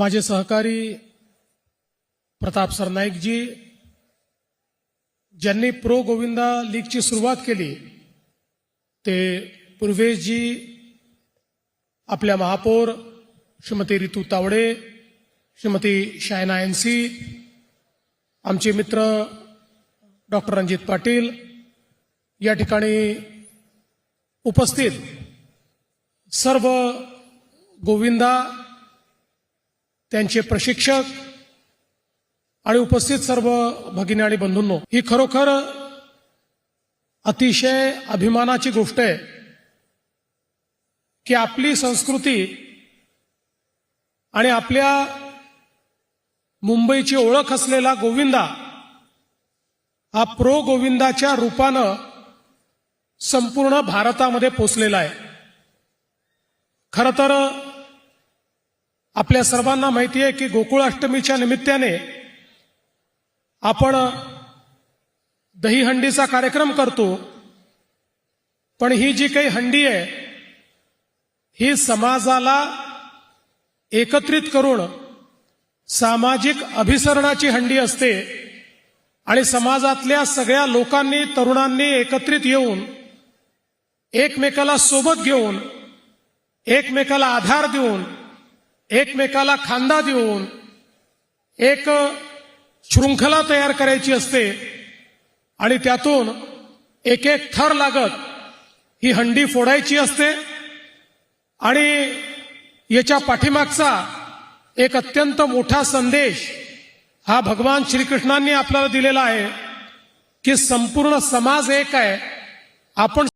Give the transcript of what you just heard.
माझे सहकारी प्रताप सरनाईकजी ज्यांनी प्रो गोविंदा लीगची सुरुवात केली ते पूर्वेशजी, आपल्या महापौर श्रीमती रितू तावडे, श्रीमती शायना एनसी, आमचे मित्र डॉक्टर रणजित पाटील, या ठिकाणी उपस्थित सर्व गोविंदा, त्यांचे प्रशिक्षक आणि उपस्थित सर्व भगिनी आणि बंधूंनो, ही खरोखर अतिशय अभिमानाची गोष्ट आहे की आपली संस्कृती आणि आपल्या मुंबईची ओळख असलेला गोविंदा हा प्रो गोविंदाच्या रूपानं संपूर्ण भारतामध्ये पोचलेला आहे। खरं तर आपल्या सर्वांना माहिती आहे की गोकुळाष्टमीच्या निमित्ताने आपण दहीहंडीचा कार्यक्रम करतो, पण ही जी काही हंडी आहे ही समाजाला एकत्रित करून सामाजिक अभिसरणाची हंडी असते आणि समाजातल्या सगळ्या लोकांनी, तरुणांनी एकत्रित येऊन एकमेकाला सोबत घेऊन, एकमेकाला आधार देऊन, एकमेकाला खांदा देऊन एक शृंखला तयार करायची असते आणि त्यातून एक एक थर लागत ही हंडी फोडायची असते। आणि याच्या पाठीमागचा एक अत्यंत मोठा संदेश हा भगवान श्रीकृष्णांनी आपल्याला दिलेला आहे की संपूर्ण समाज एक आहे, आपण